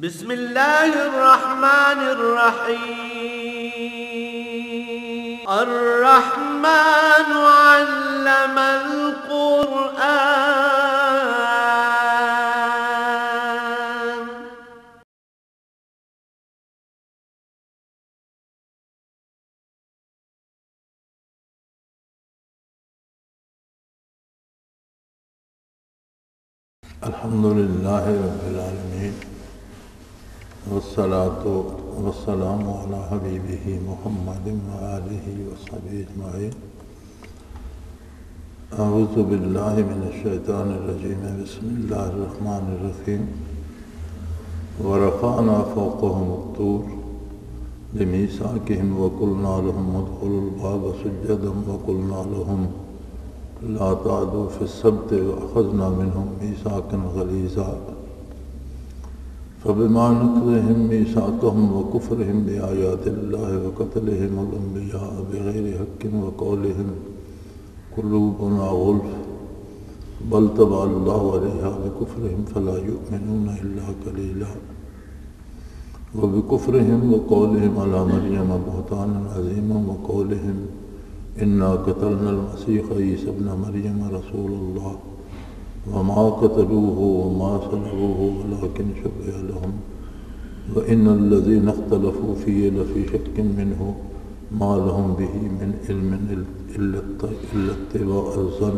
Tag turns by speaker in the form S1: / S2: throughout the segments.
S1: بسم الله الرحمن الرحيم. الرحمن علم القرآن.
S2: الحمد لله رب العالمين والصلاة والسلام على حبيبه محمد وآله وصحبه أجمعين. أعوذ بالله من الشيطان الرجيم. بسم الله الرحمن الرحيم. ورفعنا فوقهم الطور بميثاقهم وقلنا لهم ادخلوا الباب سجدا وقلنا لهم لا تعدوا في السبت وأخذنا منهم ميثاقا غليظا فبما نقضهم ميثاقهم وكفرهم بآيات الله وقتلهم الأنبياء بغير حق وقولهم قلوبنا غلف بل طبع الله عليها بكفرهم فلا يؤمنون إلا قليلا وبكفرهم وقولهم على مريم بهتانا عظيما وقولهم إنا قتلنا المسيح عيسى ابن مريم رسول الله وما قتلوه وما صلبوه ولكن شبه لهم وإن الذين اختلفوا فيه لفي شك منه ما لهم به من علم إلا اتباع الظن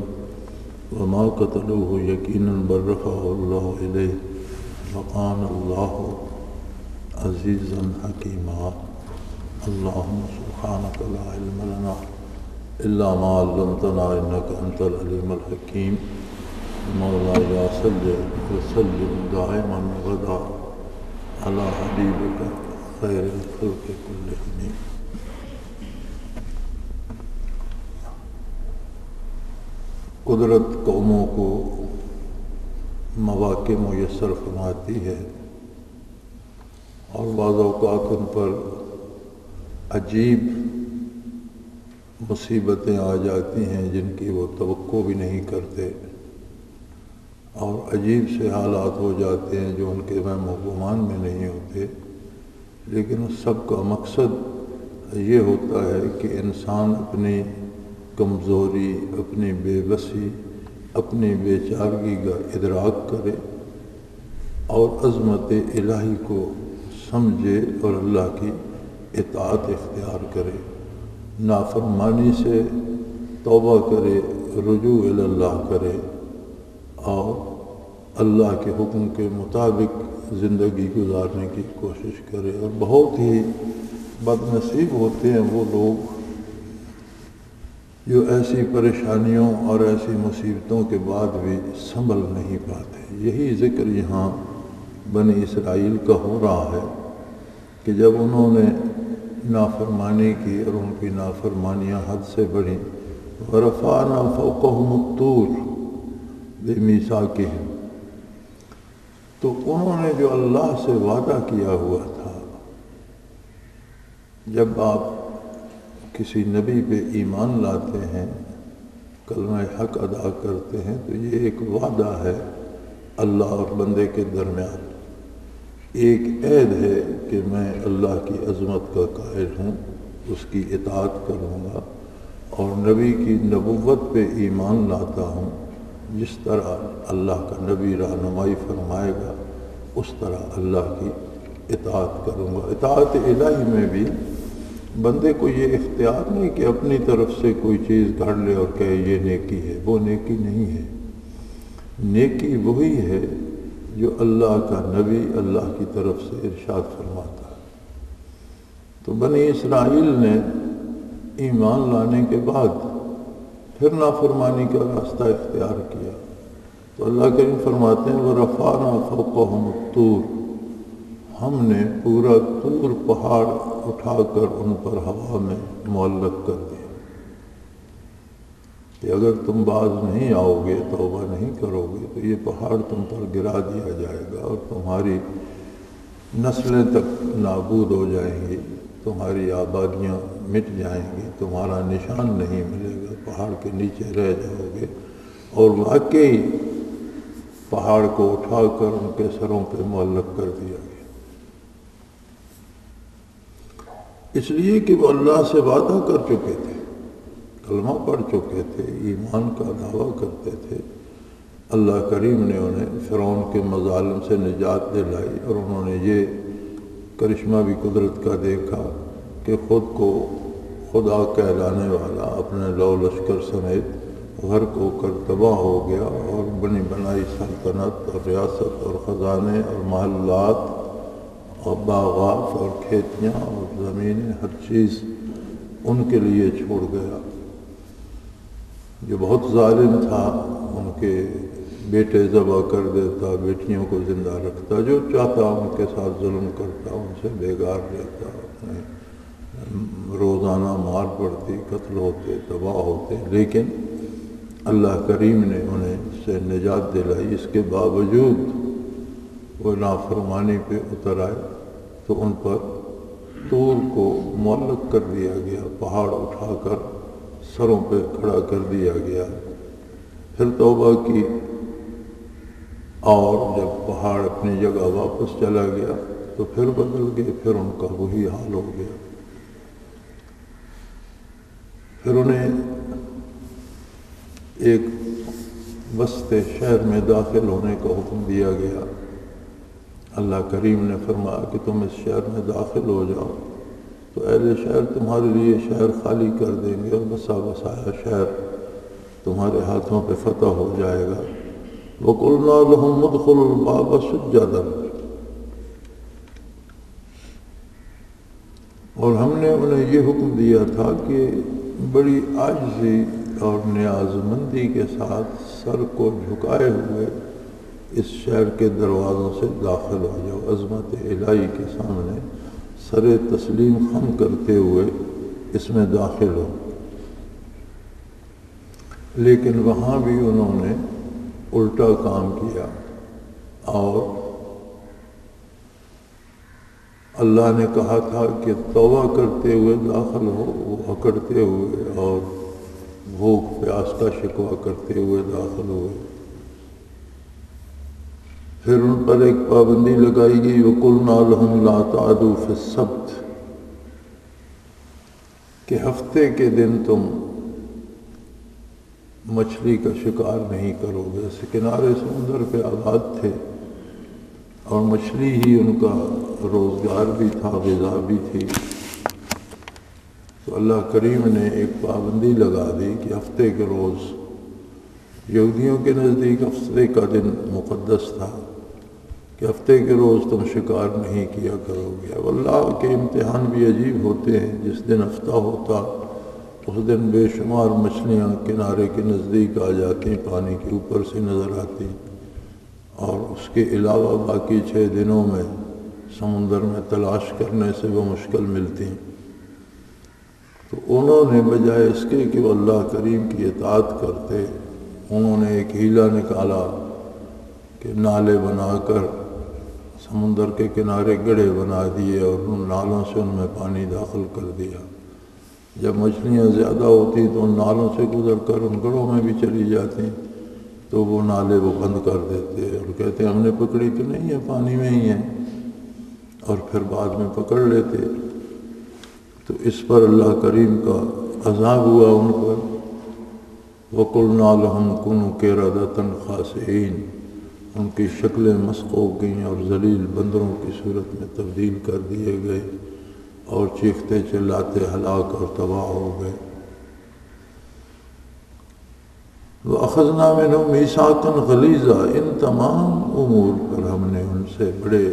S2: وما قتلوه يقينا بل رفعه الله إليه وكان الله عزيزا حكيما. اللهم سبحانك لا علم لنا إلا ما علمتنا إنك أنت العليم الحكيم. مولاي صل وسلم دائما أبدا على حبيبك خير الخلق كلهم. قدرت قوموں کو مواقع میسر فرماتی ہے اور بعض اوقات ان پر عجیب مصیبتیں آ جاتی ہیں جن کی وہ توقع بھی نہیں کرتے اور عجیب سے حالات ہو جاتے ہیں جو ان کے وہم و گمان میں نہیں ہوتے، لیکن اس سب کا مقصد یہ ہوتا ہے کہ انسان اپنی کمزوری، اپنی بے بسی، اپنی بے چارگی کا ادراک کرے اور عظمت الہی کو سمجھے اور اللہ کی اطاعت اختیار کرے، نافرمانی سے توبہ کرے، رجوع اللہ کرے اور اللہ کے حکم کے مطابق زندگی گزارنے کی کوشش کرے۔ اور بہت ہی بد نصیب ہوتے ہیں وہ لوگ جو ایسی پریشانیوں اور ایسی مصیبتوں کے بعد بھی سنبھل نہیں پاتے۔ یہی ذکر یہاں بنی اسرائیل کا ہو رہا ہے کہ جب انہوں نے نافرمانی کی اور ان کی نافرمانیاں حد سے بڑھیں، ورفعنا فوقهم الطور بمیثاقهم، تو انہوں نے جو اللہ سے وعدہ کیا ہوا تھا، جب آپ کسی نبی پہ ایمان لاتے ہیں، کلمہ حق ادا کرتے ہیں، تو یہ ایک وعدہ ہے اللہ اور بندے کے درمیان، ایک عہد ہے کہ میں اللہ کی عظمت کا قائل ہوں، اس کی اطاعت کروں گا اور نبی کی نبوت پہ ایمان لاتا ہوں، جس طرح اللہ کا نبی رہنمائی فرمائے گا اس طرح اللہ کی اطاعت کروں گا۔ اطاعت الہی میں بھی بندے کو یہ اختیار نہیں کہ اپنی طرف سے کوئی چیز گھڑ لے اور کہے یہ نیکی ہے، وہ نیکی نہیں ہے۔ نیکی وہی ہے جو اللہ کا نبی اللہ کی طرف سے ارشاد فرماتا ہے۔ تو بنی اسرائیل نے ایمان لانے کے بعد پھر نافرمانی کا راستہ اختیار کیا، تو اللہ کریم فرماتے ہیں وَرَفَعْنَا فَوْقَهُمُ الطُّورَ، ہم نے پورا طور پہاڑ اٹھا کر ان پر ہوا میں معلق کر دیا کہ اگر تم باز نہیں آؤ گے، توبہ نہیں کرو گے، تو یہ پہاڑ تم پر گرا دیا جائے گا اور تمہاری نسلیں تک نابود ہو جائیں گی، تمہاری آبادیاں مٹ جائیں گی، تمہارا نشان نہیں ملے گا، پہاڑ کے نیچے رہ جاؤ گے۔ اور واقعی پہاڑ کو اٹھا کر ان کے سروں پہ معلق کر دیا گیا۔ اس لیے کہ وہ اللہ سے وعدہ کر چکے تھے، کلمہ پڑھ چکے تھے، ایمان کا دعویٰ کرتے تھے۔ اللہ کریم نے انہیں فرعون کے مظالم سے نجات دلائی، اور انہوں نے یہ کرشمہ بھی قدرت کا دیکھا کہ خود کو خدا کہلانے والا اپنے لو لشکر سمیت غرق ہو کر تباہ ہو گیا، اور بنی بنائی سلطنت اور ریاست اور خزانے اور محلات اور باغات اور کھیتیاں اور زمینیں، ہر چیز ان کے لیے چھوڑ گیا۔ جو بہت ظالم تھا، ان کے بیٹے ذبح کر دیتا، بیٹیوں کو زندہ رکھتا، جو چاہتا ان کے ساتھ ظلم کرتا، ان سے بیگار رہتا، روزانہ مار پڑتی، قتل ہوتے، تباہ ہوتے، لیکن اللہ کریم نے انہیں سے نجات دلائی۔ اس کے باوجود وہ نافرمانی پہ اتر آئے تو ان پر طور کو معلق کر دیا گیا، پہاڑ اٹھا کر سروں پہ کھڑا کر دیا گیا۔ پھر توبہ کی، اور جب پہاڑ اپنی جگہ واپس چلا گیا تو پھر بدل گئے، پھر ان کا وہی حال ہو گیا۔ پھر انہیں ایک وسط شہر میں داخل ہونے کا حکم دیا گیا۔ اللہ کریم نے فرمایا کہ تم اس شہر میں داخل ہو جاؤ تو اہل شہر تمہارے لیے شہر خالی کر دیں گے، اور بسا بسایا شہر تمہارے ہاتھوں پہ فتح ہو جائے گا۔ وَقُلْنَا لَهُمُ ادْخُلُوا الْبَابَ سُجَّدًا، اور ہم نے انہیں یہ حکم دیا تھا کہ بڑی عاجزی اور نیاز مندی کے ساتھ سر کو جھکائے ہوئے اس شہر کے دروازوں سے داخل ہو جاؤ، عظمت الہی کے سامنے سر تسلیم خم کرتے ہوئے اس میں داخل ہو۔ لیکن وہاں بھی انہوں نے الٹا کام کیا، اور اللہ نے کہا تھا کہ توبہ کرتے ہوئے داخل ہو، وہ اکڑتے ہوئے اور بھوک پیاس کا شکوہ کرتے ہوئے داخل ہوئے۔ پھر ان پر ایک پابندی لگائی گئی، وَقُلْنَا لَهُمْ لَا تَعْدُوا فِي السَّبْتِ، کہ ہفتے کے دن تم مچھلی کا شکار نہیں کرو گے۔ اس کنارے سمندر پہ آباد تھے، اور مچھلی ہی ان کا روزگار بھی تھا، غذا بھی تھی۔ تو اللہ کریم نے ایک پابندی لگا دی کہ ہفتے کے روز، یہودیوں کے نزدیک ہفتے کا دن مقدس تھا، کہ ہفتے کے روز تم شکار نہیں کیا کرو گے۔ اللہ کے امتحان بھی عجیب ہوتے ہیں۔ جس دن ہفتہ ہوتا اس دن بے شمار مچھلیاں کنارے کے نزدیک آ جاتی، پانی کے اوپر سے نظر آتی، اور اس کے علاوہ باقی 6 دنوں میں سمندر میں تلاش کرنے سے وہ مشکل ملتی۔ تو انہوں نے بجائے اس کے کہ وہ اللہ کریم کی اطاعت کرتے، انہوں نے ایک ہیلا نکالا کہ نالے بنا کر سمندر کے کنارے گڑھے بنا دیے، اور ان نالوں سے ان میں پانی داخل کر دیا۔ جب مچھلیاں زیادہ ہوتی تو ان نالوں سے گزر کر ان گڑھوں میں بھی چلی جاتی، تو وہ نالے وہ بند کر دیتے اور کہتے ہم نے پکڑی تو نہیں ہے، پانی میں ہی ہے، اور پھر بعد میں پکڑ لیتے۔ تو اس پر اللہ کریم کا عذاب ہوا ان پر۔ وَقُلْنَا لَهُمْ كُونُوا قِرَدَةً خَاسِئِينَ، ان کی شکلیں مسخ ہو گئیں اور ذلیل بندروں کی صورت میں تبدیل کر دیے گئے، اور چیختے چلاتے ہلاک اور تباہ ہو گئے۔ وَأَخَذْنَا مِنْهُمْ مِيثَاقًا غَلِيظًا، ان تمام امور پر ہم نے ان سے بڑے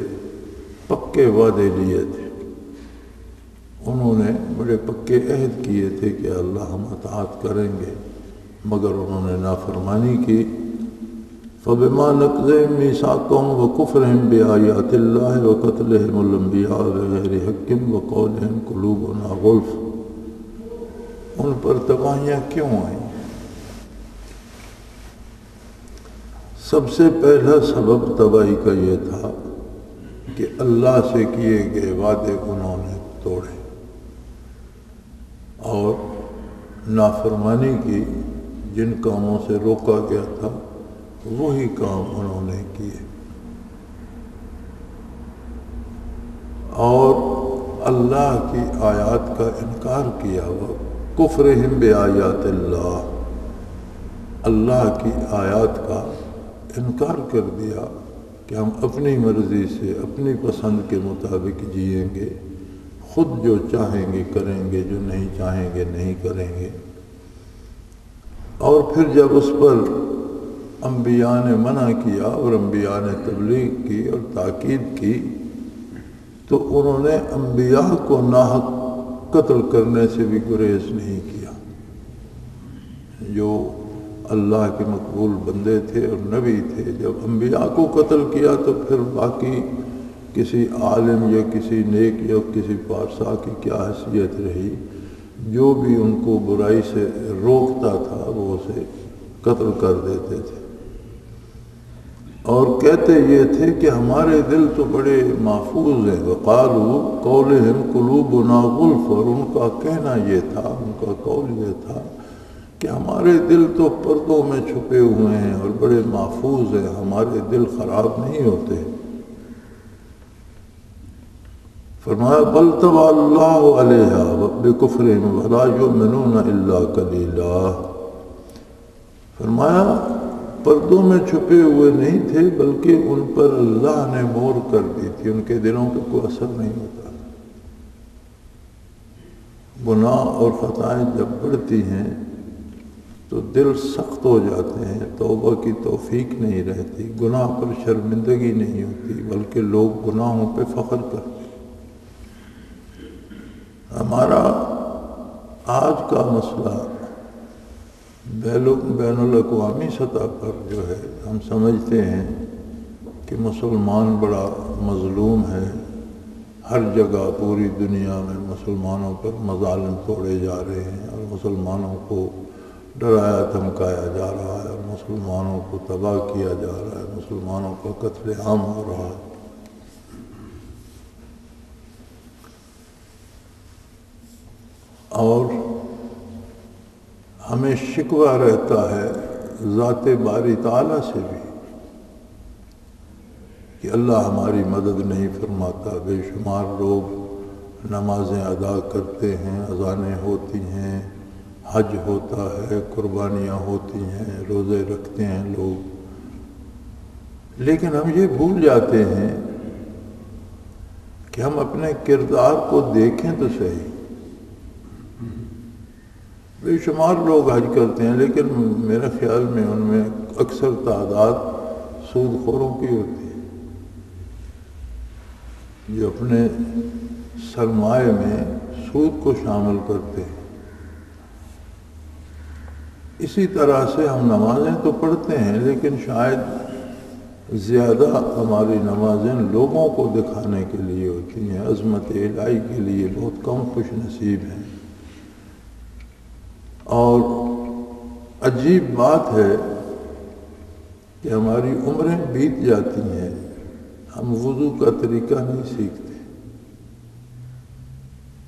S2: پکے وعدے لیے تھے۔ انہوں نے بڑے پکے عہد کیے تھے کہ اللہ ہم اطاعت کریں گے، مگر انہوں نے نافرمانی کی۔ فَبِمَا نَقْضِهِمْ مِيثَاقَهُمْ وَكُفْرِهِمْ بِآيَاتِ اللَّهِ وَقَتْلِهِمُ الْأَنْبِيَاءَ بِغَيْرِ حَقٍّ وَقَوْلِهِمْ قُلُوبُنَا غُلْفٌ، ان پر تباہیاں کیوں آئیں؟ سب سے پہلا سبب تباہی کا یہ تھا کہ اللہ سے کیے گئے وعدے انہوں نے توڑے اور نافرمانی کی۔ جن کاموں سے روکا گیا تھا وہی کام انہوں نے کیے، اور اللہ کی آیات کا انکار کیا، وہ کفرہم بآیات اللہ، اللہ کی آیات کا انکار کر دیا کہ ہم اپنی مرضی سے اپنی پسند کے مطابق جئیں گے، خود جو چاہیں گے کریں گے، جو نہیں چاہیں گے نہیں کریں گے۔ اور پھر جب اس پر انبیاء نے منع کیا اور انبیاء نے تبلیغ کی اور تاکید کی، تو انہوں نے انبیاء کو ناحق قتل کرنے سے بھی گریز نہیں کیا۔ جو اللہ کے مقبول بندے تھے اور نبی تھے، جب انبیاء کو قتل کیا تو پھر باقی کسی عالم یا کسی نیک یا کسی پارسا کی کیا حیثیت رہی؟ جو بھی ان کو برائی سے روکتا تھا وہ اسے قتل کر دیتے تھے، اور کہتے یہ تھے کہ ہمارے دل تو بڑے محفوظ ہیں۔ وقالوا قولہم قلوبنا غلف، اور ان کا کہنا یہ تھا، ان کا قول یہ تھا کہ ہمارے دل تو پردوں میں چھپے ہوئے ہیں اور بڑے محفوظ ہیں، ہمارے دل خراب نہیں ہوتے۔ فرمایا بل طبع اللہ علیہا بکفرہم ولا یؤمنون الا قلیلا، فرمایا پردوں میں چھپے ہوئے نہیں تھے، بلکہ ان پر اللہ نے مہر کر دی تھی، ان کے دلوں پہ کوئی اثر نہیں ہوتا۔ گناہ اور خطائیں جب بڑھتی ہیں تو دل سخت ہو جاتے ہیں، توبہ کی توفیق نہیں رہتی، گناہ پر شرمندگی نہیں ہوتی، بلکہ لوگ گناہوں پہ فخر کرتے ہیں۔ ہمارا آج کا مسئلہ بین الاقوامی سطح پر جو ہے، ہم سمجھتے ہیں کہ مسلمان بڑا مظلوم ہے، ہر جگہ پوری دنیا میں مسلمانوں پر مظالم توڑے جا رہے ہیں، اور مسلمانوں کو ڈرایا دھمکایا جا رہا ہے، اور مسلمانوں کو تباہ کیا جا رہا ہے، مسلمانوں کا قتل عام ہو رہا ہے۔ اور ہمیں شکوہ رہتا ہے ذات باری تعالیٰ سے بھی کہ اللہ ہماری مدد نہیں فرماتا۔ بے شمار لوگ نمازیں ادا کرتے ہیں، اذانیں ہوتی ہیں، حج ہوتا ہے، قربانیاں ہوتی ہیں، روزے رکھتے ہیں لوگ، لیکن ہم یہ بھول جاتے ہیں کہ ہم اپنے کردار کو دیکھیں تو صحیح۔ بے شمار لوگ حج کرتے ہیں، لیکن میرے خیال میں ان میں اکثر تعداد سود خوروں کی ہوتی ہے، جو اپنے سرمایہ میں سود کو شامل کرتے ہیں۔ اسی طرح سے ہم نمازیں تو پڑھتے ہیں، لیکن شاید زیادہ ہماری نمازیں لوگوں کو دکھانے کے لیے ہوتی ہیں، عظمت الہی کے لیے بہت کم خوش نصیب ہیں۔ اور عجیب بات ہے کہ ہماری عمریں بیت جاتی ہیں، ہم وضو کا طریقہ نہیں سیکھتے۔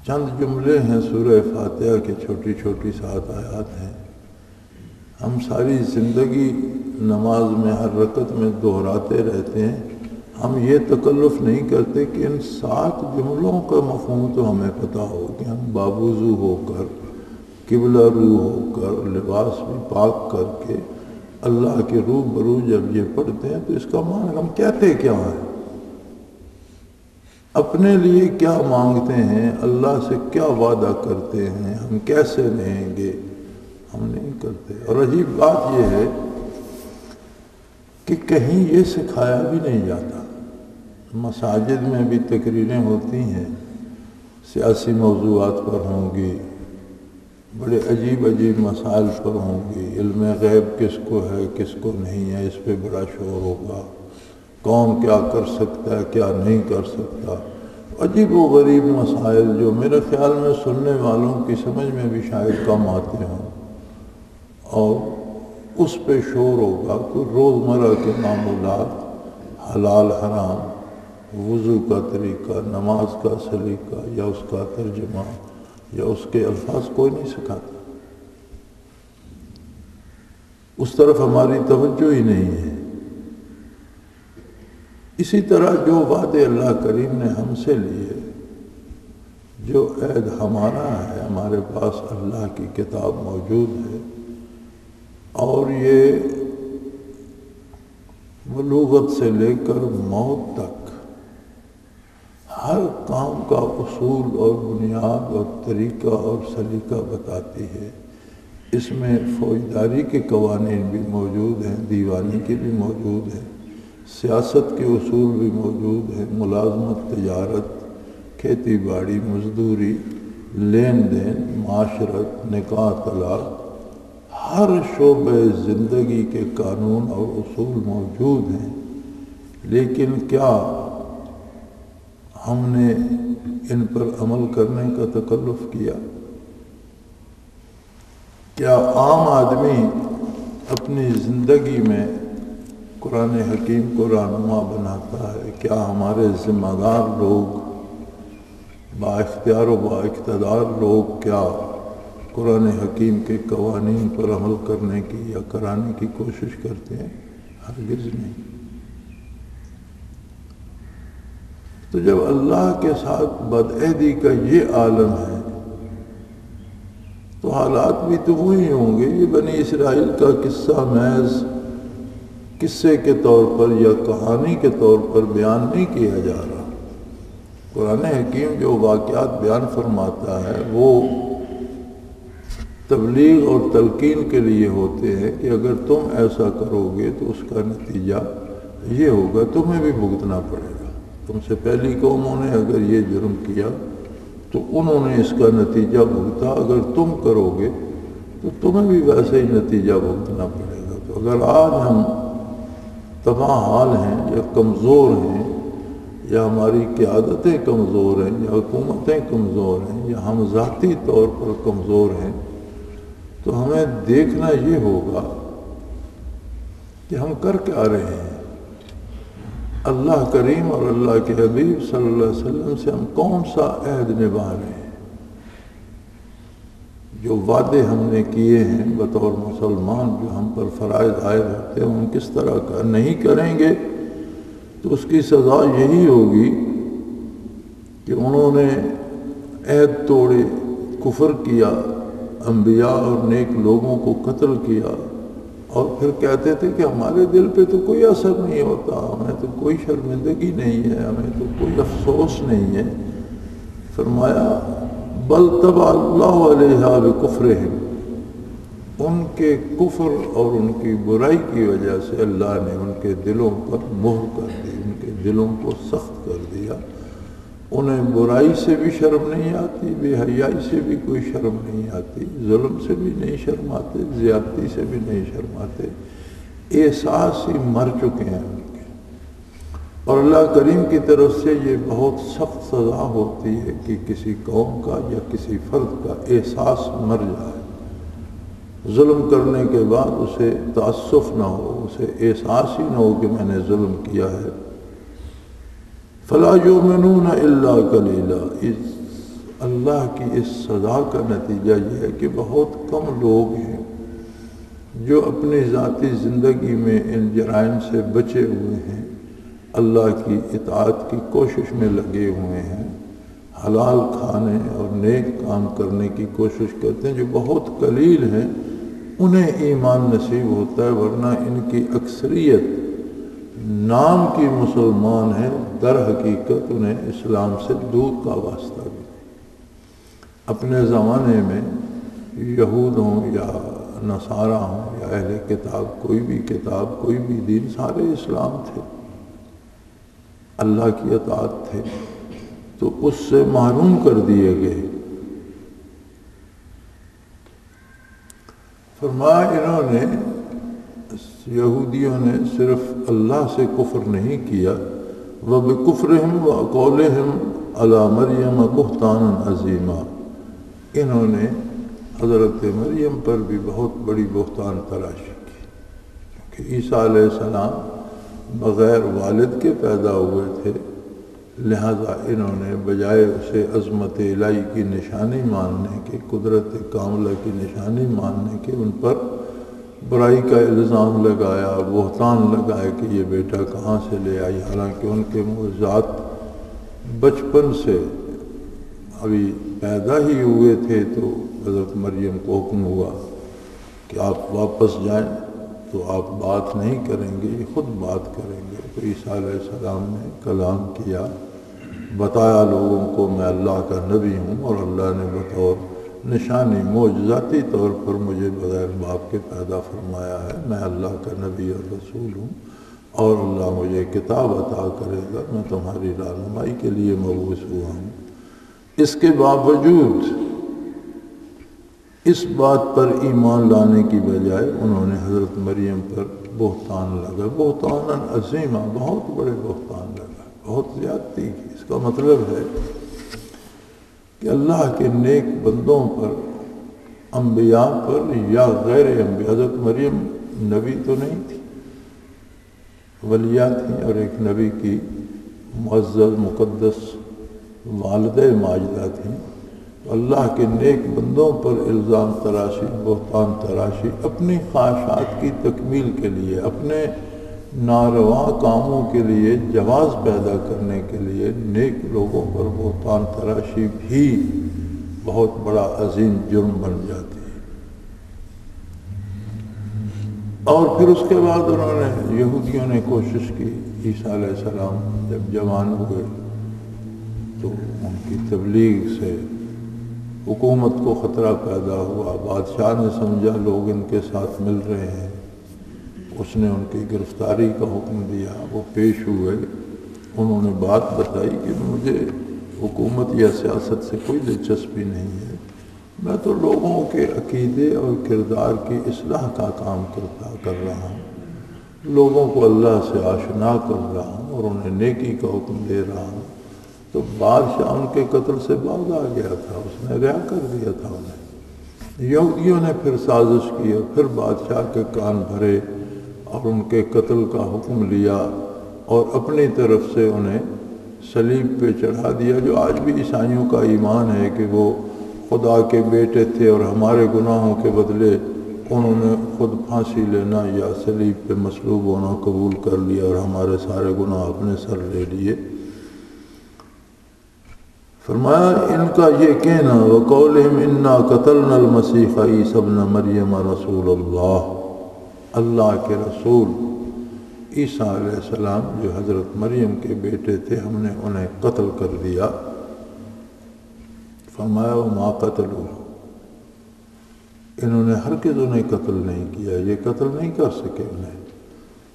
S2: چند جملے ہیں سورہ فاتحہ کے، چھوٹی چھوٹی 7 آیات ہیں، ہم ساری زندگی نماز میں ہر رکعت میں دہراتے رہتے ہیں۔ ہم یہ تکلف نہیں کرتے کہ ان 7 جملوں کا مفہوم تو ہمیں پتہ ہو، کہ ہم بابوضو ہو کر، قبلہ رو ہو کر، لباس بھی پاک کر کے اللہ کے روبرو جب یہ پڑھتے ہیں تو اس کا معنی ہم کہتے کیا ہیں، اپنے لیے کیا مانگتے ہیں، اللہ سے کیا وعدہ کرتے ہیں، ہم کیسے رہیں گے، ہم نہیں کرتے۔ اور عجیب بات یہ ہے کہ کہیں یہ سکھایا بھی نہیں جاتا۔ مساجد میں بھی تقریریں ہوتی ہیں، سیاسی موضوعات پر ہوں گی، بڑے عجیب عجیب مسائل پر ہوں گی، علم غیب کس کو ہے کس کو نہیں ہے، اس پہ بڑا شور ہوگا، کون کیا کر سکتا ہے کیا نہیں کر سکتا، عجیب و غریب مسائل جو میرے خیال میں سننے والوں کی سمجھ میں بھی شاید کم آتے ہوں، اور اس پہ شور ہوگا۔ کوئی روزمرہ کے معمولات، حلال حرام، وضو کا طریقہ، نماز کا سلیقہ یا اس کا ترجمہ یا اس کے الفاظ کوئی نہیں سکھاتا، اس طرف ہماری توجہ ہی نہیں ہے۔ اسی طرح جو وعدے اللہ کریم نے ہم سے لیے جو عہد ہمارا ہے، ہمارے پاس اللہ کی کتاب موجود ہے، اور یہ بلوغت سے لے کر موت تک ہر کام کا اصول اور بنیاد اور طریقہ اور سلیقہ بتاتی ہے۔ اس میں فوجداری کے قوانین بھی موجود ہیں، دیوانی کے بھی موجود ہیں، سیاست کے اصول بھی موجود ہیں، ملازمت، تجارت، کھیتی باڑی، مزدوری، لین دین، معاشرت، نکاح، طلاق، ہر شعبہ زندگی کے قانون اور اصول موجود ہیں۔ لیکن کیا ہم نے ان پر عمل کرنے کا تکلف کیا؟ کیا عام آدمی اپنی زندگی میں قرآن حکیم کو رہنما بناتا ہے؟ کیا ہمارے ذمہ دار لوگ، با اختیار و با اقتدار لوگ کیا قرآن حکیم کے قوانین پر عمل کرنے کی یا کرانے کی کوشش کرتے ہیں؟ ہرگز نہیں۔ تو جب اللہ کے ساتھ بدعہدی کا یہ عالم ہے تو حالات بھی تو وہی ہوں گے۔ یہ بنی اسرائیل کا قصہ محض قصے کے طور پر یا کہانی کے طور پر بیان نہیں کیا جا رہا۔ قرآن حکیم جو واقعات بیان فرماتا ہے وہ تبلیغ اور تلقین کے لیے ہوتے ہیں کہ اگر تم ایسا کرو گے تو اس کا نتیجہ یہ ہوگا، تمہیں بھی بھگتنا پڑے گا۔ تم سے پہلی قوموں نے اگر یہ جرم کیا تو انہوں نے اس کا نتیجہ بھگتا، اگر تم کرو گے تو تمہیں بھی ویسے ہی نتیجہ بھگتنا پڑے گا۔ تو اگر آج ہم تباہ حال ہیں یا کمزور ہیں یا ہماری قیادتیں کمزور ہیں یا حکومتیں کمزور ہیں یا ہم ذاتی طور پر کمزور ہیں تو ہمیں دیکھنا یہ ہوگا کہ ہم کر کیا رہے ہیں۔ اللہ کریم اور اللہ کے حبیب صلی اللہ علیہ وسلم سے ہم کون سا عہد نبھا رہے ہیں؟ جو وعدے ہم نے کیے ہیں بطور مسلمان، جو ہم پر فرائض عائد ہوتے ہیں، ہم کس طرح کا نہیں کریں گے تو اس کی سزا یہی ہوگی کہ انہوں نے عہد توڑے، کفر کیا، انبیاء اور نیک لوگوں کو قتل کیا، اور پھر کہتے تھے کہ ہمارے دل پہ تو کوئی اثر نہیں ہوتا، ہمیں تو کوئی شرمندگی نہیں ہے، ہمیں تو کوئی افسوس نہیں ہے۔ فرمایا بل طبع اللہ علیہا بکفرہم، ان کے کفر اور ان کی برائی کی وجہ سے اللہ نے ان کے دلوں پر مہر کر دی، ان کے دلوں کو سخت کر دیا۔ انہیں برائی سے بھی شرم نہیں آتی، بے حیائی سے بھی کوئی شرم نہیں آتی، ظلم سے بھی نہیں شرماتے، زیادتی سے بھی نہیں شرماتے، احساس ہی مر چکے ہیں ان کے۔ اور اللہ کریم کی طرف سے یہ بہت سخت سزا ہوتی ہے کہ کسی قوم کا یا کسی فرد کا احساس مر جائے، ظلم کرنے کے بعد اسے تعسف نہ ہو، اسے احساس ہی نہ ہو کہ میں نے ظلم کیا ہے۔ فَلَا يُؤْمِنُونَ إِلَّا قَلِيلًا، اللہ کی اس سزا کا نتیجہ یہ ہے کہ بہت کم لوگ ہیں جو اپنی ذاتی زندگی میں ان جرائم سے بچے ہوئے ہیں، اللہ کی اطاعت کی کوشش میں لگے ہوئے ہیں، حلال کھانے اور نیک کام کرنے کی کوشش کرتے ہیں، جو بہت قلیل ہیں انہیں ایمان نصیب ہوتا ہے، ورنہ ان کی اکثریت نام کی مسلمان ہیں، در حقیقت انہیں اسلام سے دور کا واسطہ بھی۔ اپنے زمانے میں یہود ہوں یا نصارہ ہوں یا اہل کتاب، کوئی بھی کتاب، کوئی بھی دین، سارے اسلام تھے، اللہ کی اطاعت تھے، تو اس سے محروم کر دیے گئے۔ فرمایا انہوں نے، یہودیوں نے صرف اللہ سے کفر نہیں کیا، وَبِكُفْرِهِمْ وَقَوْلِهِمْ عَلَى مَرْيَمَ بُهْتَانًا عَظِيمًا، انہوں نے حضرت مریم پر بھی بہت بڑی بہتان تراشی کی، کیونکہ عیسیٰ علیہ السلام بغیر والد کے پیدا ہوئے تھے، لہذا انہوں نے بجائے اسے عظمت الہی کی نشانی ماننے کے، قدرت کاملہ کی نشانی ماننے کے، ان پر برائی کا الزام لگایا، بہتان لگایا کہ یہ بیٹا کہاں سے لے آئی، حالانکہ ان کے معجزات بچپن سے ابھی پیدا ہی ہوئے تھے تو حضرت مریم کو حکم ہوا کہ آپ واپس جائیں، تو آپ بات نہیں کریں گے، یہ خود بات کریں گے۔ تو عیسیٰ علیہ السلام نے کلام کیا، بتایا لوگوں کو میں اللہ کا نبی ہوں، اور اللہ نے بطور نشانی معجزاتی طور پر مجھے بغیر باپ کے پیدا فرمایا ہے، میں اللہ کا نبی اور رسول ہوں، اور اللہ مجھے کتاب عطا کرے گا، میں تمہاری رہنمائی کے لیے مبعوث ہوا ہوں۔ اس کے باوجود اس بات پر ایمان لانے کی بجائے انہوں نے حضرت مریم پر بہتان لگا، بہتان عظیمہ، بہت بڑے بہتان لگا، بہت زیادتی کی۔ اس کا مطلب ہے کہ اللہ کے نیک بندوں پر، انبیاء پر یا غیر انبیاء، حضرت مریم نبی تو نہیں تھی، ولیہ تھیں، اور ایک نبی کی معزز مقدس والدہ ماجدہ تھیں، اللہ کے نیک بندوں پر الزام تراشی، بہتان تراشی، اپنی خواہشات کی تکمیل کے لیے، اپنے ناروا کاموں کے لیے جواز پیدا کرنے کے لیے نیک لوگوں پر بہتان تراشی بھی بہت بڑا عظیم جرم بن جاتی ہے۔ اور پھر اس کے بعد انہوں نے، یہودیوں نے کوشش کی، عیسیٰ علیہ السلام جب جوان ہوئے تو ان کی تبلیغ سے حکومت کو خطرہ پیدا ہوا، بادشاہ نے سمجھا لوگ ان کے ساتھ مل رہے ہیں، اس نے ان کی گرفتاری کا حکم دیا، وہ پیش ہوئے، انہوں نے بات بتائی کہ مجھے حکومت یا سیاست سے کوئی دلچسپی نہیں ہے، میں تو لوگوں کے عقیدے اور کردار کی اصلاح کا کام کر رہا ہوں، لوگوں کو اللہ سے آشنا کر رہا ہوں اور انہیں نیکی کا حکم دے رہا ہوں۔ تو بادشاہ ان کے قتل سے باز آ گیا تھا، اس نے رہا کر دیا تھا انہیں۔ یہودیوں نے پھر سازش کی اور پھر بادشاہ کے کان بھرے اور ان کے قتل کا حکم لیا، اور اپنی طرف سے انہیں صلیب پہ چڑھا دیا، جو آج بھی عیسائیوں کا ایمان ہے کہ وہ خدا کے بیٹے تھے اور ہمارے گناہوں کے بدلے انہوں نے خود پھانسی لینا یا صلیب پہ مصلوب ہونا قبول کر لیا اور ہمارے سارے گناہ اپنے سر لے لیے۔ فرمایا ان کا یہ کہنا، وَقَوْلِهِمْ إِنَّا قَتَلْنَا الْمَسِيحَ عِيسَى ابْنَ مَرْيَمَ رَسُولَ اللَّهِ، اللہ کے رسول عیسیٰ علیہ السلام جو حضرت مریم کے بیٹے تھے، ہم نے انہیں قتل کر دیا۔ فرمایا وَمَا قَتَلُوهُ، انہوں نے ہرگز انہیں قتل نہیں کیا، یہ قتل نہیں کر سکے انہیں۔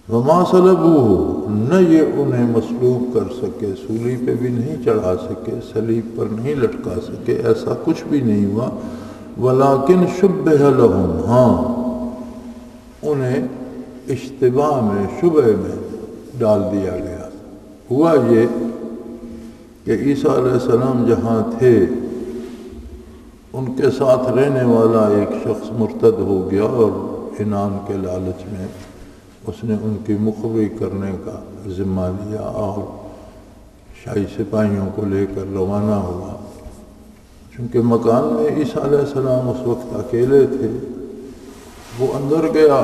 S2: وَمَا صَلَبُوهُ، نہ یہ انہیں مصلوب کر سکے، سولی پہ بھی نہیں چڑھا سکے، صلیب پر نہیں لٹکا سکے، ایسا کچھ بھی نہیں ہوا۔ وَلَٰكِنْ شُبِّهَ لَهُمْ، ہاں انہیں اشتباہ میں، شبہ میں ڈال دیا گیا۔ ہوا یہ کہ عیسیٰ علیہ السلام جہاں تھے ان کے ساتھ رہنے والا ایک شخص مرتد ہو گیا، اور انعام کے لالچ میں اس نے ان کی مخبری کرنے کا ذمہ لیا اور شاہی سپاہیوں کو لے کر روانہ ہوا۔ چونکہ مکان میں عیسیٰ علیہ السلام اس وقت اکیلے تھے، وہ اندر گیا،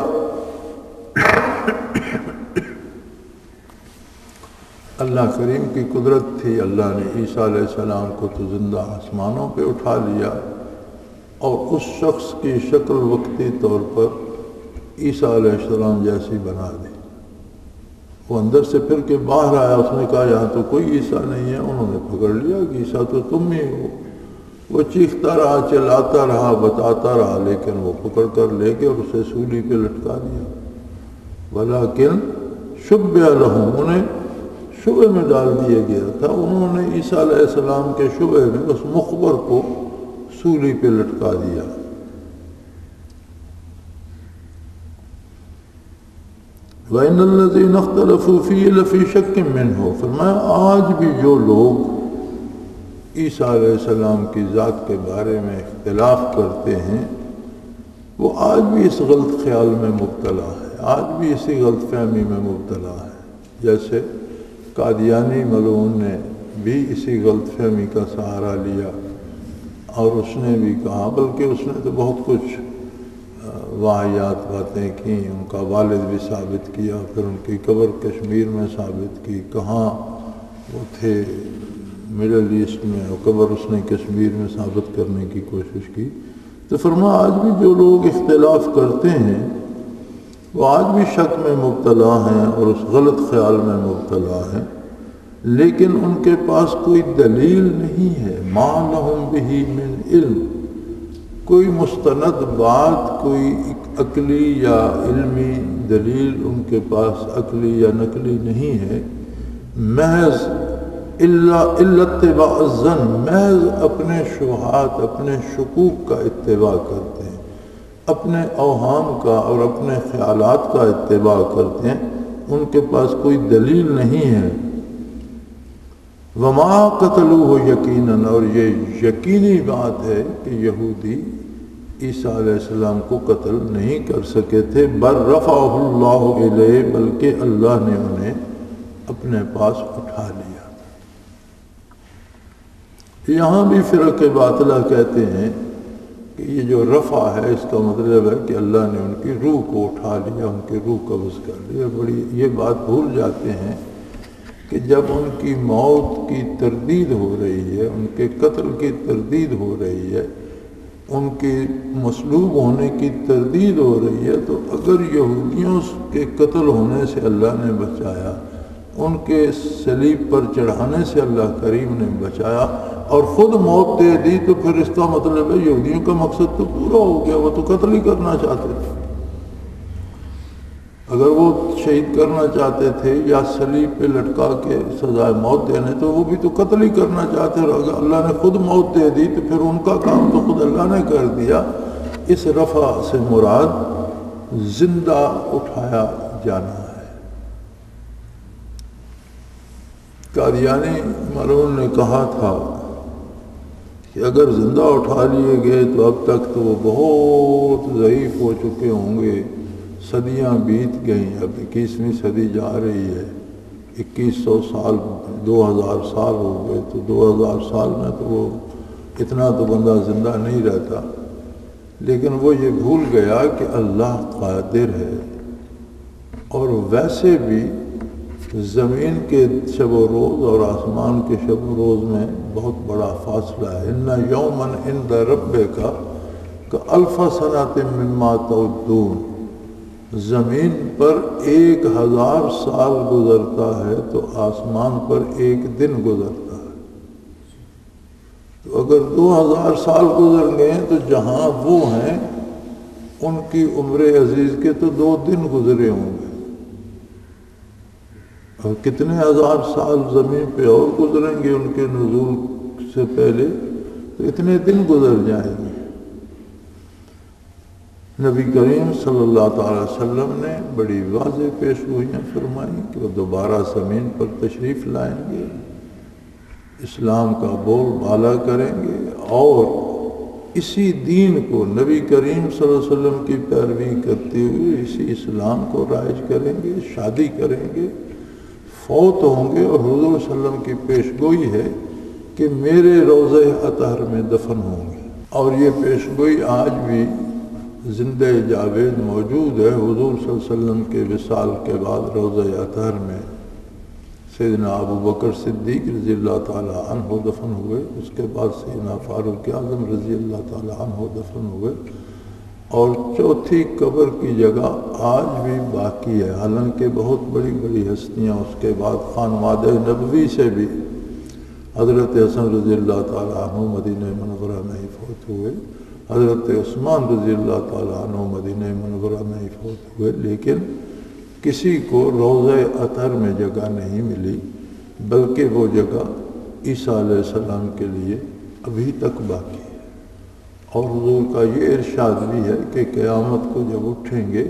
S2: اللہ کریم کی قدرت تھی، اللہ نے عیسیٰ علیہ السلام کو تو زندہ آسمانوں پہ اٹھا لیا، اور اس شخص کی شکل وقتی طور پر عیسیٰ علیہ السلام جیسی بنا دی۔ وہ اندر سے پھر کے باہر آیا، اس نے کہا یہاں تو کوئی عیسیٰ نہیں ہے، انہوں نے پکڑ لیا کہ عیسیٰ تو تم ہی ہو۔ وہ چیختا رہا، چلاتا رہا، بتاتا رہا، لیکن وہ پکڑ کر لے کے اور اسے سولی پہ لٹکا دیا۔ ولیکن شبہ لہم، انہیں شبہ میں ڈال دیا گیا تھا، انہوں نے عیسیٰ علیہ السلام کے شبہ میں اس مخبر کو سولی پہ لٹکا دیا۔ وَإِنَّ الَّذِينَ اخْتَلَفُوا فِيهِ لَفِي شَكٍّ مِّنْهُ، فرمایا آج بھی جو لوگ عیسیٰ علیہ السلام کی ذات کے بارے میں اختلاف کرتے ہیں، وہ آج بھی اس غلط خیال میں مبتلا ہے، آج بھی اسی غلط فہمی میں مبتلا ہے۔ جیسے قادیانی ملعون نے بھی اسی غلط فہمی کا سہارا لیا، اور اس نے بھی کہا، بلکہ اس نے تو بہت کچھ واحیات باتیں کی، ان کا والد بھی ثابت کیا، پھر ان کی قبر کشمیر میں ثابت کی، کہاں وہ تھے مڈل ایسٹ میں اور قبر اس نے کشمیر میں ثابت کرنے کی کوشش کی، تو فرمایا آج بھی جو لوگ اختلاف کرتے ہیں وہ آج بھی شک میں مبتلا ہیں اور اس غلط خیال میں مبتلا ہیں، لیکن ان کے پاس کوئی دلیل نہیں ہے، ما لہم بہ من علم، کوئی مستند بات، کوئی عقلی یا علمی دلیل ان کے پاس عقلی یا نقلی نہیں ہے، محض اتباع الظن، محض اپنے شبہات، اپنے شکوک کا اتباع کرتے ہیں، اپنے اوہام کا اور اپنے خیالات کا اتباع کرتے ہیں، ان کے پاس کوئی دلیل نہیں ہے۔ وما قتلوہ یقیناً، اور یہ یقینی بات ہے کہ یہودی عیسیٰ علیہ السلام کو قتل نہیں کر سکے تھے، بل رفعہ اللہ الیہ، بلکہ اللہ نے انہیں اپنے پاس اٹھا لیا۔ یہاں بھی فرق باطلہ کہتے ہیں کہ یہ جو رفع ہے اس کا مطلب ہے کہ اللہ نے ان کی روح کو اٹھا لیا، ان کی روح قبض کر لیا۔ بڑی یہ بات بھول جاتے ہیں کہ جب ان کی موت کی تردید ہو رہی ہے، ان کے قتل کی تردید ہو رہی ہے، ان کے مصلوب ہونے کی تردید ہو رہی ہے، تو اگر یہودیوں کے قتل ہونے سے اللہ نے بچایا، ان کے صلیب پر چڑھانے سے اللہ کریم نے بچایا اور خود موت دے دی، تو پھر اس کا مطلب ہے یہودیوں کا مقصد تو پورا ہو گیا، وہ تو قتل ہی کرنا چاہتے تھے۔ اگر وہ شہید کرنا چاہتے تھے یا صلیب پہ لٹکا کے سزائے موت دینے، تو وہ بھی تو قتل ہی کرنا چاہتے، اور اگر اللہ نے خود موت دے دی تو پھر ان کا کام تو خود اللہ نے کر دیا۔ اس رفع سے مراد زندہ اٹھایا جانا ہے۔ قادیانی مرحوم نے کہا تھا کہ اگر زندہ اٹھا لیے گئے تو اب تک تو وہ بہت ضعیف ہو چکے ہوں گے، صدیاں بیت گئیں، اب 21ویں صدی جا رہی ہے، 2100 سال 2000 سال ہو گئے، تو 2000 سال میں تو وہ اتنا تو بندہ زندہ نہیں رہتا۔ لیکن وہ یہ بھول گیا کہ اللہ قادر ہے، اور ویسے بھی زمین کے شب و روز اور آسمان کے شب و روز میں بہت بڑا فاصلہ ہے۔ ان یوما عند ربک کالف سنۃ مما تعدون، زمین پر 1000 سال گزرتا ہے تو آسمان پر ایک دن گزرتا ہے۔ تو اگر 2000 سال گزر گئے تو جہاں وہ ہیں ان کی عمر عزیز کے تو 2 دن گزرے ہوں گے، اور کتنے ہزار سال زمین پہ اور گزریں گے ان کے نزول سے پہلے، تو اتنے دن گزر جائیں گے۔ نبی کریم صلی اللہ تعالی وسلم نے بڑی واضح پیشگوئیاں فرمائیں کہ وہ دوبارہ زمین پر تشریف لائیں گے، اسلام کا بول بالا کریں گے، اور اسی دین کو نبی کریم صلی اللہ علیہ وسلم کی پیروی کرتے ہوئے اسی اسلام کو رائج کریں گے، شادی کریں گے، فوت ہوں گے، اور حضور صلی اللہ علیہ وسلم کی پیشگوئی ہے کہ میرے روضہ اطہر میں دفن ہوں گے۔ اور یہ پیشگوئی آج بھی زندہ جاوید موجود ہے۔ حضور صلی اللہ علیہ وسلم کے وصال کے بعد روضہ اطہر میں سیدنا ابو بکر صدیق رضی اللہ تعالی عنہ دفن ہوئے، اس کے بعد سیدنا فاروق اعظم رضی اللہ تعالی عنہ دفن ہوئے، اور چوتھی قبر کی جگہ آج بھی باقی ہے، حالانکہ بہت بڑی بڑی ہستیاں اس کے بعد خانوادہ نبوی سے بھی، حضرت حسن رضی اللہ تعالی عنہ مدینہ منورہ میں ہی فوت ہوئے، حضرت عثمان رضی اللہ تعالی عنہ مدینہ منورہ میں ہی فوت ہوئے، لیکن کسی کو روضہ اطہر میں جگہ نہیں ملی، بلکہ وہ جگہ عیسیٰ علیہ السلام کے لیے ابھی تک باقی ہے۔ اور حضور کا یہ ارشاد بھی ہے کہ قیامت کو جب اٹھیں گے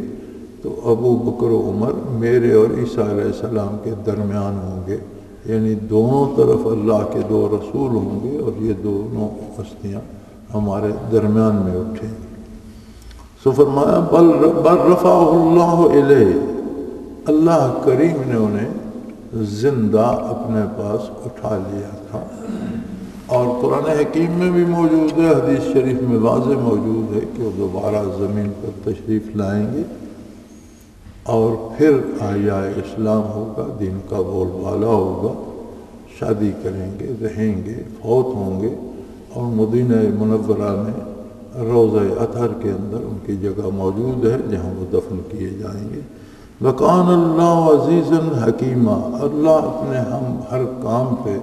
S2: تو ابو بکر و عمر میرے اور عیسیٰ علیہ السلام کے درمیان ہوں گے، یعنی دونوں طرف اللہ کے 2 رسول ہوں گے، اور یہ دونوں ہستیاں ہمارے درمیان میں اٹھیں گی۔ سو فرمایا بل رفعہ اللہ الیہ، اللہ کریم نے انہیں زندہ اپنے پاس اٹھا لیا تھا۔ اور قرآن حکیم میں بھی موجود ہے، حدیث شریف میں واضح موجود ہے کہ وہ دوبارہ زمین پر تشریف لائیں گے، اور پھر احیاء اسلام ہوگا، دین کا بول بالا ہوگا، شادی کریں گے، رہیں گے، فوت ہوں گے، اور مدینہ منورہ میں روضہ اطہر کے اندر ان کی جگہ موجود ہے جہاں وہ دفن کیے جائیں گے۔ وَكَانَ اللَّهُ عَزِيزًا حَكِيمًا، اللہ اپنے ہم ہر کام پہ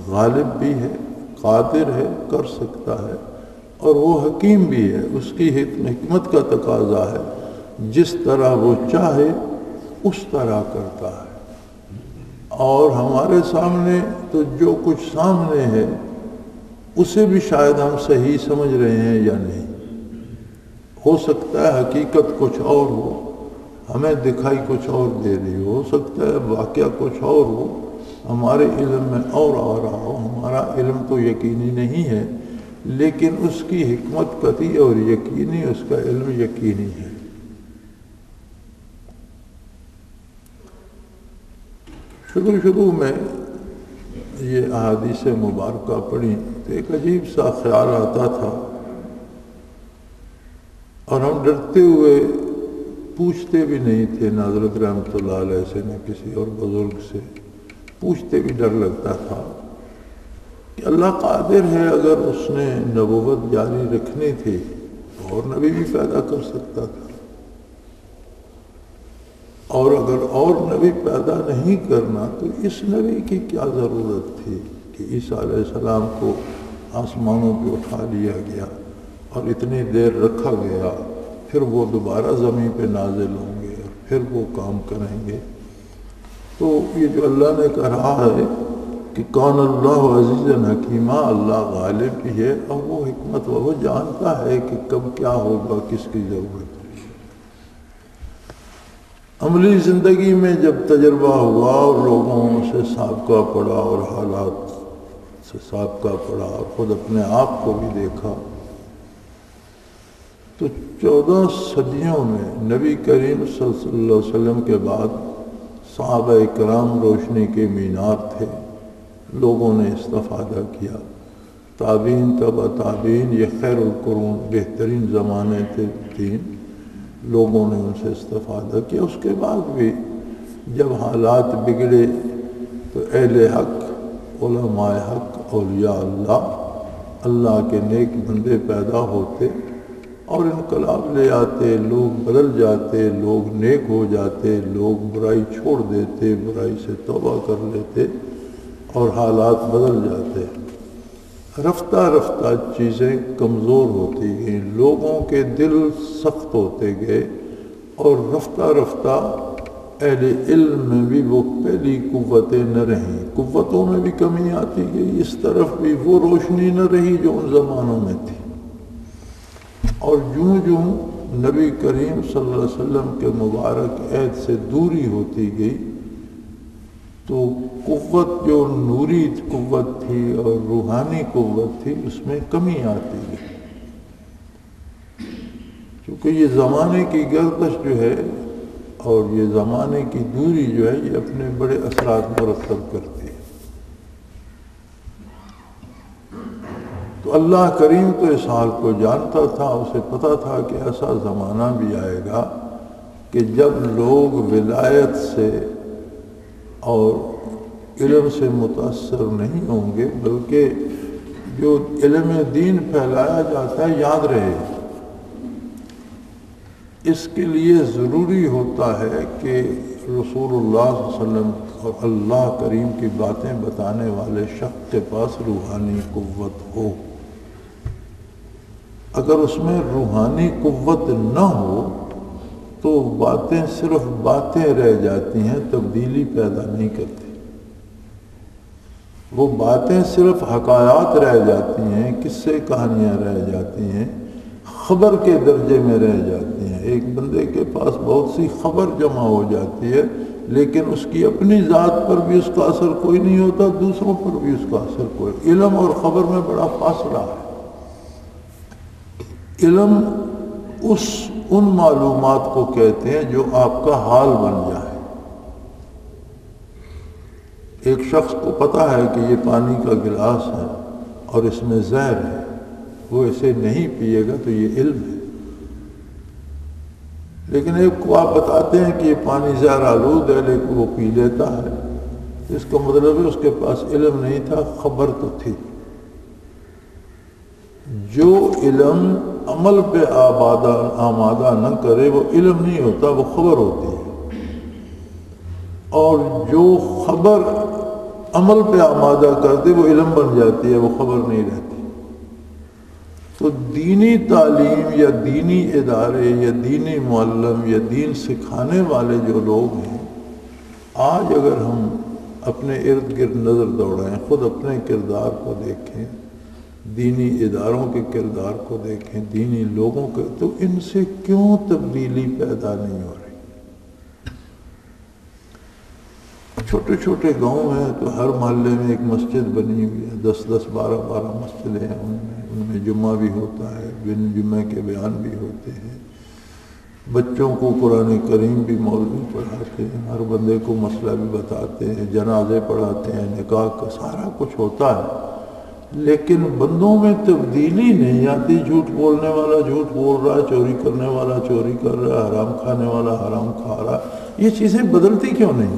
S2: غالب بھی ہے، قادر ہے، کر سکتا ہے، اور وہ حکیم بھی ہے، اس کی حکمت کا تقاضا ہے جس طرح وہ چاہے اس طرح کرتا ہے۔ اور ہمارے سامنے تو جو کچھ سامنے ہے اسے بھی شاید ہم صحیح سمجھ رہے ہیں یا نہیں، ہو سکتا ہے حقیقت کچھ اور ہو، ہمیں دکھائی کچھ اور دے رہی ہو سکتا ہے واقعہ کچھ اور ہو، ہمارے علم میں اور آ رہا ہو، ہمارا علم تو یقینی نہیں ہے، لیکن اس کی حکمت قطعی اور یقینی، اس کا علم یقینی ہے۔ شروع میں یہ احادیث مبارکہ پڑھی تو ایک عجیب سا خیال آتا تھا، اور ہم ڈرتے ہوئے پوچھتے بھی نہیں تھے، نہ حضرت رحمۃ اللہ علیہ سے نہ کسی اور بزرگ سے، پوچھتے بھی ڈر لگتا تھا کہ اللہ قادر ہے، اگر اس نے نبوت جاری رکھنی تھی اور نبی بھی پیدا کر سکتا تھا، اور اگر اور نبی پیدا نہیں کرنا تو اس نبی کی کیا ضرورت تھی کہ عیسیٰ علیہ السلام کو آسمانوں پہ اٹھا لیا گیا اور اتنی دیر رکھا گیا، پھر وہ دوبارہ زمین پہ نازل ہوں گے اور پھر وہ کام کریں گے۔ تو یہ جو اللہ نے کہا ہے کہ کون اللہ عزیز حکیمہ، اللہ غالب بھی ہے اور وہ حکمت وہ جانتا ہے کہ کب کیا ہوگا، کس کی ضرورت ہے۔ عملی زندگی میں جب تجربہ ہوا اور لوگوں سے سابقہ پڑا اور حالات سے سابقہ پڑا اور خود اپنے آپ کو بھی دیکھا، تو 14 صدیوں میں نبی کریم صلی اللہ علیہ وسلم کے بعد صحابہ کرام روشنی کے مینار تھے، لوگوں نے استفادہ کیا، تابعین تبع تابعین، یہ خیر القرون بہترین زمانے تھے تین، لوگوں نے ان سے استفادہ کیا۔ اس کے بعد بھی جب حالات بگڑے تو اہل حق، علماء حق، اولیاء اللہ کے نیک بندے پیدا ہوتے اور انقلاب لے آتے، لوگ بدل جاتے، لوگ نیک ہو جاتے، لوگ برائی چھوڑ دیتے، برائی سے توبہ کر لیتے اور حالات بدل جاتے۔ رفتہ رفتہ چیزیں کمزور ہوتی گئیں، لوگوں کے دل سخت ہوتے گئے، اور رفتہ رفتہ اہل علم میں بھی وہ پہلی قوتیں نہ رہیں، قوتوں میں بھی کمی آتی گئی، اس طرف بھی وہ روشنی نہ رہی جو ان زمانوں میں تھی۔ اور جوں جوں نبی کریم صلی اللہ علیہ وسلم کے مبارک عہد سے دوری ہوتی گئی تو قوت جو نوری قوت تھی اور روحانی قوت تھی اس میں کمی آتی گئی، کیونکہ یہ زمانے کی گردش جو ہے اور یہ زمانے کی دوری جو ہے یہ اپنے بڑے اثرات مرتب کرتی ہے۔ تو اللہ کریم تو اس حال کو جانتا تھا، اسے پتہ تھا کہ ایسا زمانہ بھی آئے گا کہ جب لوگ ولایت سے اور علم سے متاثر نہیں ہوں گے، بلکہ جو علم دین پھیلایا جاتا ہے یاد رہے۔ اس کے لیے ضروری ہوتا ہے کہ رسول اللہ صلی اللہ علیہ وسلم اور اللہ کریم کی باتیں بتانے والے شخص کے پاس روحانی قوت ہو۔ اگر اس میں روحانی قوت نہ ہو تو باتیں صرف باتیں رہ جاتی ہیں، تبدیلی پیدا نہیں کرتی۔ وہ باتیں صرف حکایات رہ جاتی ہیں، قصے کہانیاں رہ جاتی ہیں، خبر کے درجے میں رہ جاتی ہیں۔ ایک بندے کے پاس بہت سی خبر جمع ہو جاتی ہے، لیکن اس کی اپنی ذات پر بھی اس کا اثر کوئی نہیں ہوتا، دوسروں پر بھی اس کا اثر کوئی۔ علم اور خبر میں بڑا فاصلہ ہے۔ علم ان معلومات کو کہتے ہیں جو آپ کا حال بن جائے۔ ایک شخص کو پتہ ہے کہ یہ پانی کا گلاس ہے اور اس میں زہر ہے، وہ اسے نہیں پیے گا تو یہ علم ہے۔ لیکن ایک کو آپ بتاتے ہیں کہ یہ پانی زہر آلود ہے لیکن وہ پی لیتا ہے، اس کا مطلب ہے اس کے پاس علم نہیں تھا، خبر تو تھی۔ جو علم عمل پہ آمادہ نہ کرے وہ علم نہیں ہوتا، وہ خبر ہوتی ہے، اور جو خبر عمل پہ آمادہ کر دے وہ علم بن جاتی ہے، وہ خبر نہیں رہتی۔ تو دینی تعلیم یا دینی ادارے یا دینی معلم یا دین سکھانے والے جو لوگ ہیں، آج اگر ہم اپنے ارد گرد نظر دوڑائیں، خود اپنے کردار کو دیکھیں، دینی اداروں کے کردار کو دیکھیں، دینی لوگوں کے، تو ان سے کیوں تبدیلی پیدا نہیں ہو رہی؟ چھوٹے چھوٹے گاؤں میں تو ہر محلے میں ایک مسجد بنی ہوئی ہے، 10 12 مسجدیں ہیں، ان میں جمعہ بھی ہوتا ہے، بن جمعہ کے بیان بھی ہوتے ہیں، بچوں کو قرآن کریم بھی مولوی پڑھاتے ہیں، ہر بندے کو مسئلہ بھی بتاتے ہیں، جنازے پڑھاتے ہیں، نکاح کا سارا کچھ ہوتا ہے، لیکن بندوں میں تبدیلی نہیں آتی۔ جھوٹ بولنے والا جھوٹ بول رہا ہے، چوری کرنے والا چوری کر رہا ہے، حرام کھانے والا حرام کھا رہا ہے، یہ چیزیں بدلتی کیوں نہیں؟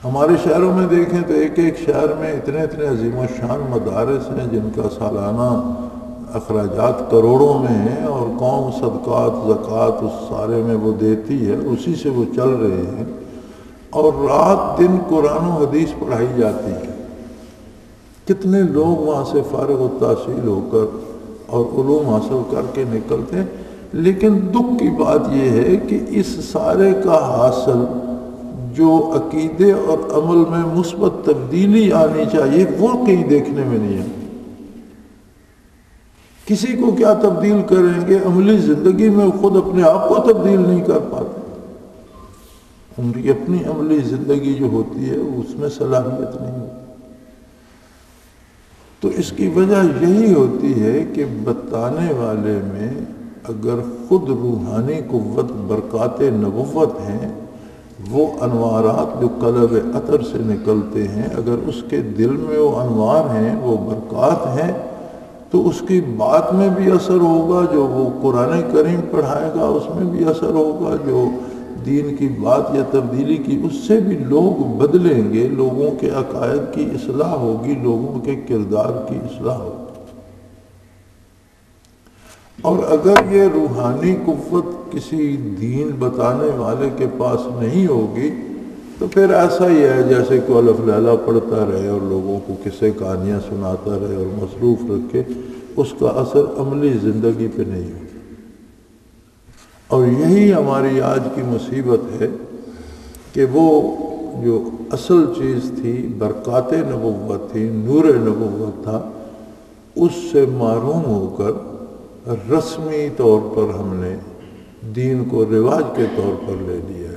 S2: ہمارے شہروں میں دیکھیں تو ایک ایک شہر میں اتنے عظیم و شان مدارس ہیں جن کا سالانہ اخراجات کروڑوں میں ہیں، اور قوم صدقات زکوٰۃ اس سارے میں وہ دیتی ہے، اسی سے وہ چل رہے ہیں، اور رات دن قرآن و حدیث پڑھائی جاتی ہے۔ کتنے لوگ وہاں سے فارغ التحصیل ہو کر اور علوم حاصل کر کے نکلتے ہیں، لیکن دکھ کی بات یہ ہے کہ اس سارے کا حاصل جو عقیدے اور عمل میں مثبت تبدیلی آنی چاہیے وہ کہیں دیکھنے میں نہیں ہے۔ کسی کو کیا تبدیل کریں گے؟ عملی زندگی میں خود اپنے آپ کو تبدیل نہیں کر پاتے، ان کی اپنی عملی زندگی جو ہوتی ہے اس میں صلاحیت نہیں ہوتی۔ تو اس کی وجہ یہی ہوتی ہے کہ بتانے والے میں اگر خود روحانی قوت برکات نبوت ہیں، وہ انوارات جو قلب عطر سے نکلتے ہیں، اگر اس کے دل میں وہ انوار ہیں، وہ برکات ہیں، تو اس کی بات میں بھی اثر ہوگا، جو وہ قرآن کریم پڑھائے گا اس میں بھی اثر ہوگا، جو دین کی بات یا تبدیلی کی اس سے بھی لوگ بدلیں گے، لوگوں کے عقائد کی اصلاح ہوگی، لوگوں کے کردار کی اصلاح ہوگی۔ اور اگر یہ روحانی قوت کسی دین بتانے والے کے پاس نہیں ہوگی تو پھر ایسا ہی ہے جیسے کہ الف لیلا پڑھتا رہے اور لوگوں کو قصے کہانیاں سناتا رہے اور مصروف رکھے، اس کا اثر عملی زندگی پہ نہیں ہوگا۔ اور یہی ہماری آج کی مصیبت ہے کہ وہ جو اصل چیز تھی، برکات نبوت تھی، نور نبوت تھا، اس سے محروم ہو کر رسمی طور پر ہم نے دین کو رواج کے طور پر لے لیا ہے،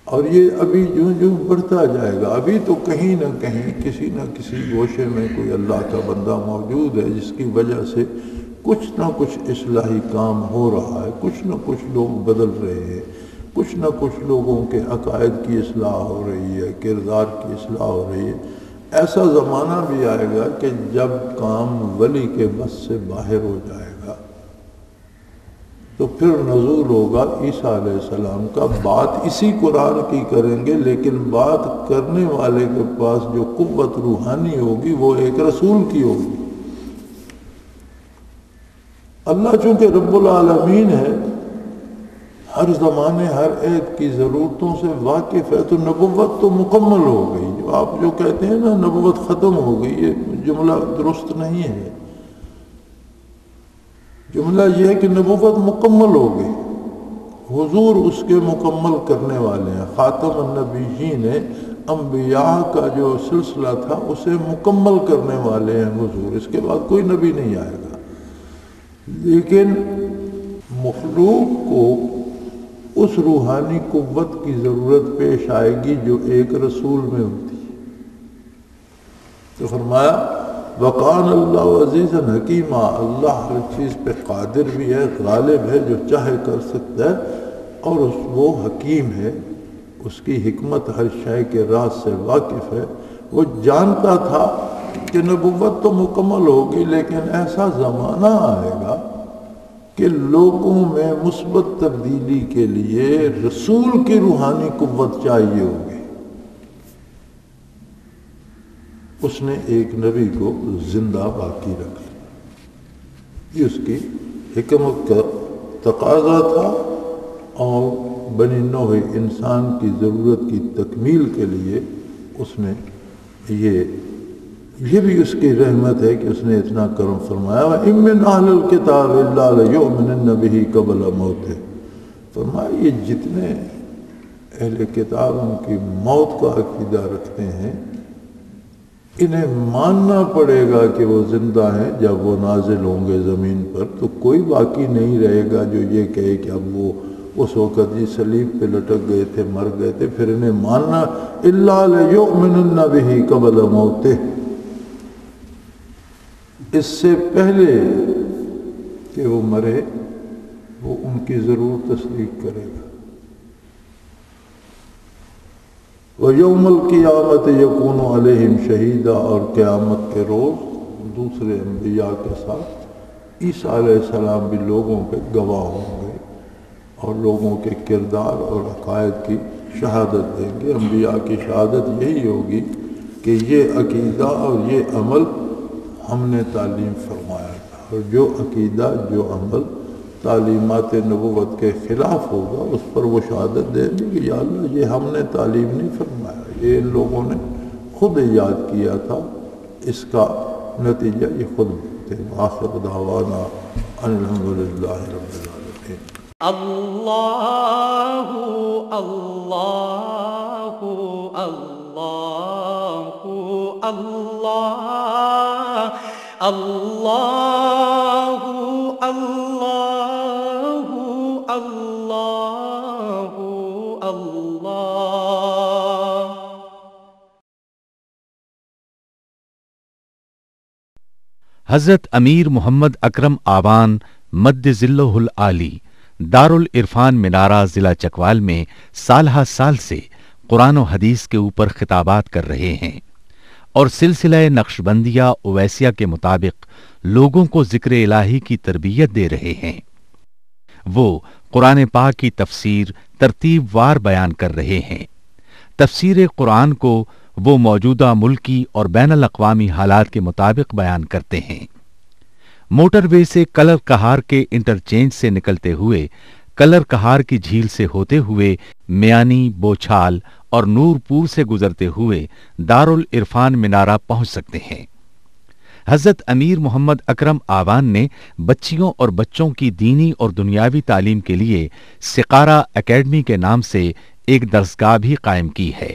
S2: اور یہ ابھی جو بڑھتا جائے گا۔ ابھی تو کہیں نہ کہیں کسی نہ کسی گوشے میں کوئی اللہ کا بندہ موجود ہے جس کی وجہ سے کچھ نہ کچھ اصلاحی کام ہو رہا ہے، کچھ نہ کچھ لوگ بدل رہے ہیں، کچھ نہ کچھ لوگوں کے عقائد کی اصلاح ہو رہی ہے، کردار کی اصلاح ہو رہی ہے۔ ایسا زمانہ بھی آئے گا کہ جب کام ولی کے بس سے باہر ہو جائے گا، تو پھر نزول ہوگا عیسیٰ علیہ السلام کا۔ بات اسی قرآن کی کریں گے، لیکن بات کرنے والے کے پاس جو قوت روحانی ہوگی وہ ایک رسول کی ہوگی۔ اللہ چونکہ رب العالمین ہے، ہر زمانے ہر ایک کی ضرورتوں سے واقف ہے، تو نبوت تو مکمل ہو گئی۔ جو آپ جو کہتے ہیں نا نبوت ختم ہو گئی، یہ جملہ درست نہیں ہے۔ جملہ یہ ہے کہ نبوت مکمل ہو گئی، حضور اس کے مکمل کرنے والے ہیں۔ خاتم النبیین انبیاء کا جو سلسلہ تھا اسے مکمل کرنے والے ہیں حضور، اس کے بعد کوئی نبی نہیں آئے گا۔ لیکن مخلوق کو اس روحانی قوت کی ضرورت پیش آئے گی جو ایک رسول میں ہوتی ہے۔ تو فرمایا وَقَانَ اللَّهُ عَزِيزًا حَكِيمًا، اللہ ہر چیز پہ قادر بھی ہے، غالب ہے، جو چاہے کر سکتا ہے، اور وہ حکیم ہے، اس کی حکمت ہر شے کے راز سے واقف ہے۔ وہ جانتا تھا کہ نبوت تو مکمل ہوگی، لیکن ایسا زمانہ آئے گا کہ لوگوں میں مثبت تبدیلی کے لیے رسول کی روحانی قوت چاہیے ہوگی۔ اس نے ایک نبی کو زندہ باقی رکھا. یہ اس کی حکمت کا تقاضا تھا، اور بنی نوح انسان کی ضرورت کی تکمیل کے لیے اس نے یہ بھی اس کی رحمت ہے کہ اس نے اتنا کرم فرمایا. وَإِن مِّنْ أَهْلِ الْكِتَابِ إِلَّا لَيُؤْمِنَنَّ بِهِ قَبْلَ مَوْتِهِ. فرمایا یہ جتنے اہل کتاب ان کی موت کا عقیدہ رکھتے ہیں، انہیں ماننا پڑے گا کہ وہ زندہ ہیں جب وہ نازل ہوں گے زمین پر. تو کوئی باقی نہیں رہے گا جو یہ کہے کہ اب وہ اس وقت جی صلیب پہ لٹک گئے تھے، مر گئے تھے. پھر انہیں ماننا الا لیؤمنن بہ قبل موتہ، اس سے پہلے کہ وہ مرے وہ ان کی ضرور تصدیق کرے گا. وَيَوْمَ الْقِيَامَةِ يَكُونُ عَلَيْهِمْ شَهِيدًا، اور قیامت کے روز دوسرے انبیاء کے ساتھ عیسیٰ علیہ السلام بھی لوگوں پہ گواہ ہوں گے اور لوگوں کے کردار اور عقائد کی شہادت دیں گے. انبیاء کی شہادت یہی ہوگی کہ یہ عقیدہ اور یہ عمل ہم نے تعلیم فرمایا تھا، اور جو عقیدہ جو عمل تعلیمات نبوت کے خلاف ہوگا اس پر وہ شہادت دیں گے کہ یا اللہ یہ ہم نے تعلیم نہیں فرمایا، یہ ان لوگوں نے خود ایجاد کیا تھا، اس کا نتیجہ یہ خود تھے. آخر دعوانا ان الحمدللہ رب العالمین.
S1: اللہ اللہ اللہ اللہ اللہ اللہ اللہ اللہ.
S3: حضرت امیر محمد اکرم آوان مد ظلہ العالی دارالعرفان منارہ ضلع چکوال میں سالہ سال سے قرآن و حدیث کے اوپر خطابات کر رہے ہیں اور سلسلہ نقشبندیہ اویسیہ کے مطابق لوگوں کو ذکر الہی کی تربیت دے رہے ہیں. وہ قرآن پاک کی تفسیر ترتیب وار بیان کر رہے ہیں. تفسیر قرآن کو وہ موجودہ ملکی اور بین الاقوامی حالات کے مطابق بیان کرتے ہیں. موٹر وے سے کلر کہار کے انٹرچینج سے نکلتے ہوئے کلر کہار کی جھیل سے ہوتے ہوئے میانی، بوچھال اور نور پور سے گزرتے ہوئے دارالعرفان منارہ پہنچ سکتے ہیں. حضرت امیر محمد اکرم آوان نے بچیوں اور بچوں کی دینی اور دنیاوی تعلیم کے لیے سقارہ اکیڈمی کے نام سے ایک درسگاہ بھی قائم کی ہے،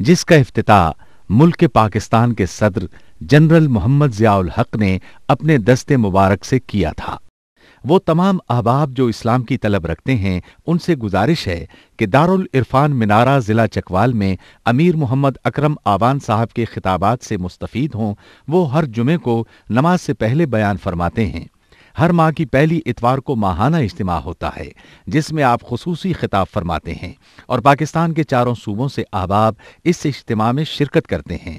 S3: جس کا افتتاح ملک پاکستان کے صدر جنرل محمد ضیاء الحق نے اپنے دست مبارک سے کیا تھا. وہ تمام احباب جو اسلام کی طلب رکھتے ہیں ان سے گزارش ہے کہ دارالعرفان منارہ ضلع چکوال میں امیر محمد اکرم آوان صاحب کے خطابات سے مستفید ہوں. وہ ہر جمعے کو نماز سے پہلے بیان فرماتے ہیں. ہر ماہ کی پہلی اتوار کو ماہانہ اجتماع ہوتا ہے جس میں آپ خصوصی خطاب فرماتے ہیں اور پاکستان کے چاروں صوبوں سے احباب اس اجتماع میں شرکت کرتے ہیں.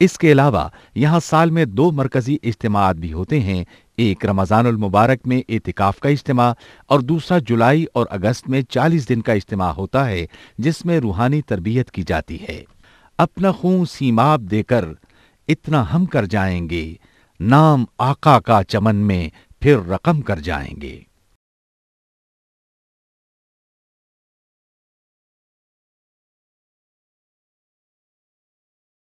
S3: اس کے علاوہ یہاں سال میں 2 مرکزی اجتماعات بھی ہوتے ہیں، ایک رمضان المبارک میں اعتکاف کا اجتماع اور دوسرا جولائی اور اگست میں 40 دن کا اجتماع ہوتا ہے جس میں روحانی تربیت کی جاتی ہے. اپنا خون سیماب دے کر اتنا ہم کر جائیں گے، نام آقا کا چمن میں پھر رقم کر جائیں گے.